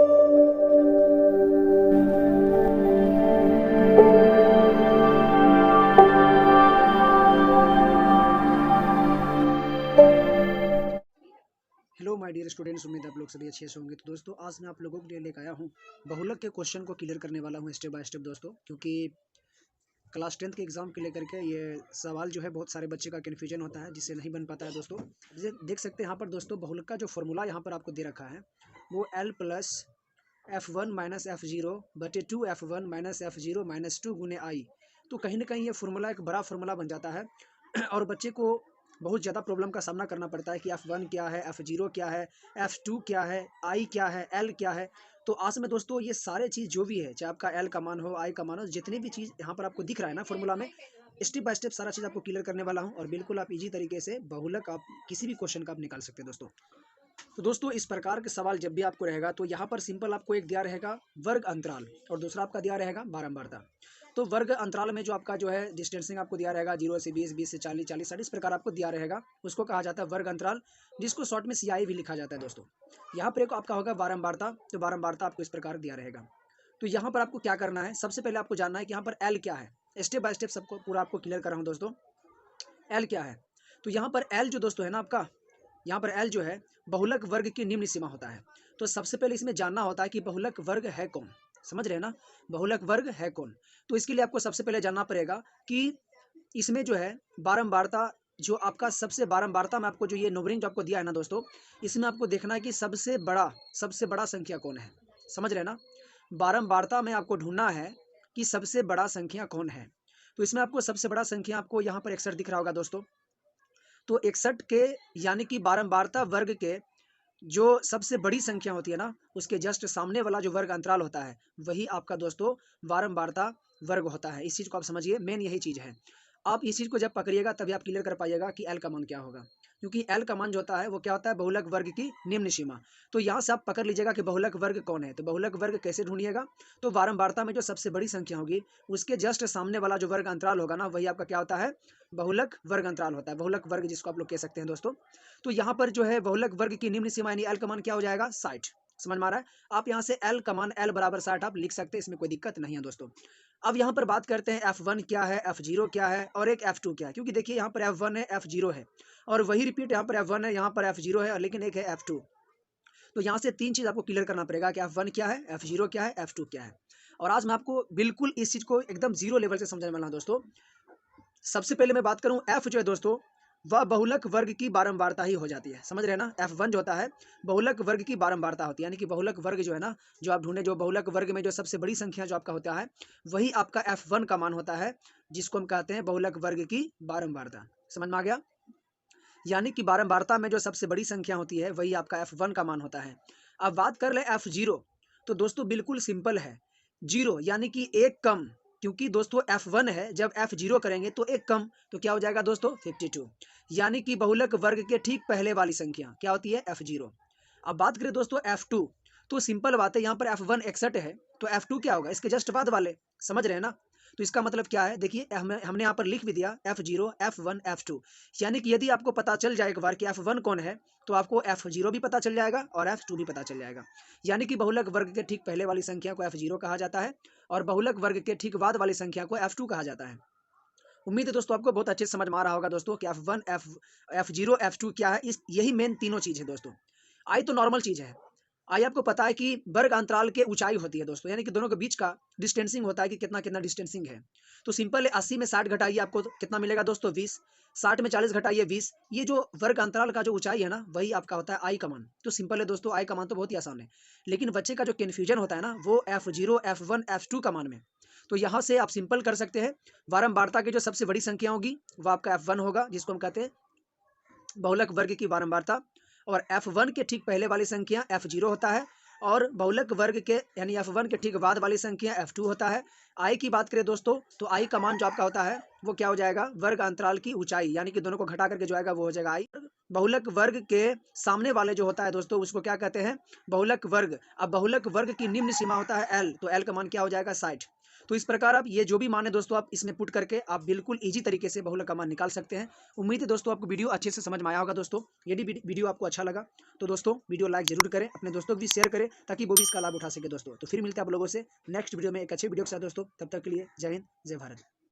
Hello my dear students, उम्मीद है आप लोग सभी अच्छे से होंगे। तो दोस्तों आज मैं आप लोगों के लिए लेकर आया हूँ बहुलक के क्वेश्चन को क्लियर करने वाला हूँ स्टेप बाय स्टेप दोस्तों, क्योंकि क्लास 10th के एग्जाम के लेकर के ये सवाल जो है बहुत सारे बच्चे का कन्फ्यूजन होता है, जिससे नहीं बन पाता है दोस्तों। जैसे देख सकते हैं यहाँ पर दोस्तों, बहुलक का जो फॉर्मूला यहाँ पर आपको दे रखा है वो L plus F1 minus F0 बटे 2F1 माइनस F0 माइनस 2 गुने आई। तो कहीं ना कहीं ये फार्मूला एक बड़ा फार्मूला बन जाता है और बच्चे को बहुत ज़्यादा प्रॉब्लम का सामना करना पड़ता है कि F1 क्या है, F0 क्या है, F2 क्या है, I क्या है, L क्या है। तो आज में दोस्तों ये सारे चीज़ जो भी है, चाहे आपका L का मान हो, I का मान हो, जितनी भी चीज़ यहाँ पर आपको दिख रहा है ना फॉर्मूला में, स्टेप बाय स्टेप सारा चीज़ आपको क्लियर करने वाला हूँ और बिल्कुल आप इजी तरीके से बहुलक आप किसी भी क्वेश्चन का आप निकाल सकते हैं दोस्तों। तो दोस्तों इस प्रकार के सवाल जब भी आपको रहेगा तो यहाँ पर सिंपल आपको एक दिया रहेगा वर्ग अंतराल और दूसरा आपका दिया रहेगा बारंबारता। तो वर्ग अंतराल में जो आपका जो है डिस्टेंसिंग आपको दिया रहेगा 0 से 20, 20 से 40, 40 से 60, इस प्रकार आपको दिया रहेगा, उसको कहा जाता है वर्ग अंतराल, जिसको शॉर्ट में CI भी लिखा जाता है दोस्तों। यहाँ पर एक आपका होगा बारंबारता, तो बारंबारता आपको इस प्रकार दिया रहेगा। तो यहाँ पर आपको क्या करना है, सबसे पहले आपको जानना है कि यहाँ पर L क्या है। स्टेप बाय स्टेप सबको पूरा आपको क्लियर कर रहा हूँ दोस्तों। L क्या है, तो यहाँ पर L जो दोस्तों है ना आपका, यहाँ पर L जो है बहुलक वर्ग की निम्न सीमा होता है। तो सबसे पहले इसमें जानना होता है कि बहुलक वर्ग है कौन, समझ रहे हैं ना, बहुलक वर्ग है कौन। तो इसके लिए आपको सबसे पहले जानना पड़ेगा कि इसमें जो है बारंबारता, जो आपका सबसे बारंबारता में आपको जो ये नंबरिंग जो आपको दिया है ना दोस्तों, इसमें आपको देखना है कि सबसे बड़ा संख्या कौन है, समझ रहे हैं ना। बारंबारता में आपको ढूंढना है कि सबसे बड़ा संख्या कौन है। तो इसमें आपको सबसे बड़ा संख्या आपको यहाँ पर 61 दिख रहा होगा दोस्तों। तो 61 के यानी कि बारंबारता वर्ग के जो सबसे बड़ी संख्या होती है ना, उसके जस्ट सामने वाला जो वर्ग अंतराल होता है वही आपका दोस्तों बारंबारता वर्ग होता है। इस चीज़ को आप समझिए, मेन यही चीज़ है। आप इस चीज़ को जब पकड़िएगा तभी आप क्लियर कर पाइएगा कि L का मान क्या होगा, क्योंकि L का मान जो होता है वो क्या होता है, बहुलक वर्ग की निम्न सीमा। तो यहाँ से आप पकड़ लीजिएगा कि बहुलक वर्ग कौन है। तो बहुलक वर्ग कैसे ढूंढिएगा, तो बारंबारता में जो सबसे बड़ी संख्या होगी उसके जस्ट सामने वाला जो वर्ग अंतराल होगा ना, वही आपका क्या होता है, बहुलक वर्ग अंतराल होता है, बहुलक वर्ग जिसको आप लोग कह सकते हैं दोस्तों। तो यहाँ पर जो है बहुलक वर्ग की निम्न सीमा यानी L का मान क्या हो जाएगा, 60। समझ में आ रहा है, आप यहाँ से L का मान L बराबर 60 आप लिख सकते हैं, इसमें कोई दिक्कत नहीं है दोस्तों। अब यहाँ पर बात करते हैं F1 क्या है, F0 क्या है और एक F2 क्या है, क्योंकि देखिए यहाँ पर F1 है, F0 है और वही रिपीट यहाँ पर F1 है, यहाँ पर F0 है और लेकिन एक है F2। तो यहाँ से तीन चीज़ आपको क्लियर करना पड़ेगा कि F1 क्या है, F0 क्या है, F2 क्या है। और आज मैं आपको बिल्कुल इस चीज़ को एकदम जीरो लेवल से समझाने वाला हूँ दोस्तों। सबसे पहले मैं बात करूँ F जो है दोस्तों, वह बहुलक वर्ग की बारंबारता ही हो जाती है, समझ रहे हैं ना। F1 जो होता है बहुलक वर्ग की बारंबारता होती है, यानी कि बहुलक वर्ग जो है ना, जो आप ढूंढे, जो बहुलक वर्ग में जो सबसे बड़ी संख्या जो आपका होता है वही आपका F1 का मान होता है, जिसको हम कहते हैं बहुलक वर्ग की बारंबारता। समझ में आ गया, यानी कि बारंबारता में जो सबसे बड़ी संख्या होती है वही आपका F1 का मान होता है। अब बात कर ले F0, तो दोस्तों बिल्कुल सिंपल है, जीरो यानी कि एक कम, क्योंकि दोस्तों F1 है, जब F0 करेंगे तो एक कम, तो क्या हो जाएगा दोस्तों 52, यानी कि बहुलक वर्ग के ठीक पहले वाली संख्या क्या होती है, F0। अब बात करें दोस्तों F2, तो सिंपल बात है, यहाँ पर F1 61 है तो F2 क्या होगा, इसके जस्ट बाद वाले, समझ रहे हैं ना। तो इसका मतलब क्या है, देखिए हमने यहाँ पर लिख भी दिया F0, F1, F2, यानी कि यदि आपको पता चल जाए एक बार कि F1 कौन है तो आपको F0 भी पता चल जाएगा और F2 भी पता चल जाएगा। यानी कि बहुलक वर्ग के ठीक पहले वाली संख्या को F0 कहा जाता है और बहुलक वर्ग के ठीक बाद वाली संख्या को F2 कहा जाता है। उम्मीद है दोस्तों आपको बहुत अच्छे से समझ में आ रहा होगा दोस्तों कि F1, F0, F2 क्या है, इस यही मेन तीनों चीज़ है दोस्तों। आई तो नॉर्मल चीज़ है, आई आपको पता है कि वर्ग अंतराल के ऊंचाई होती है दोस्तों, यानी कि दोनों के बीच का डिस्टेंसिंग होता है कि कितना कितना डिस्टेंसिंग है। तो सिंपल है, 80 में 60 घटाइए आपको तो कितना मिलेगा दोस्तों, 20। 60 में 40 घटाइए 20। ये जो वर्ग अंतराल का जो ऊंचाई है ना, वही आपका होता है आई का मान। तो सिंपल है दोस्तों, आई का मान तो बहुत ही आसान है, लेकिन बच्चे का जो कन्फ्यूजन होता है ना वो F0, F1, F2 का मान में। तो यहाँ से आप सिंपल कर सकते हैं, बारंबारता की जो सबसे बड़ी संख्या होगी वो आपका F1 होगा, जिसको हम कहते हैं बहुलक वर्ग की बारंबारता, और F1 के ठीक पहले वाली संख्या F0 होता है और बहुलक वर्ग के यानी F1 के ठीक बाद वाली संख्या F2 होता है। आई की बात करें दोस्तों, तो आई का मान जो आपका होता है वो क्या हो जाएगा, वर्ग अंतराल की ऊंचाई, यानी कि दोनों को घटा करके जो आएगा वो हो जाएगा आई। बहुलक वर्ग के सामने वाले जो होता है दोस्तों उसको क्या कहते हैं, बहुलक वर्ग। अब बहुलक वर्ग की निम्न सीमा होता है L, तो L का मान क्या हो जाएगा, 60। तो इस प्रकार आप ये जो भी मान है दोस्तों आप इसमें पुट करके आप बिल्कुल ईजी तरीके से बहुलक का मान निकाल सकते हैं। उम्मीद है दोस्तों आपको वीडियो अच्छे से समझ में आया होगा दोस्तों। यदि वीडियो आपको अच्छा लगा तो दोस्तों वीडियो लाइक जरूर करें, अपने दोस्तों को भी शेयर करें ताकि वो भी इसका लाभ उठा सके दोस्तों। तो फिर मिलते हैं आप लोगों से नेक्स्ट वीडियो में एक अच्छे वीडियो के साथ दोस्तों। तब तक के लिए जय हिंद, जय भारत।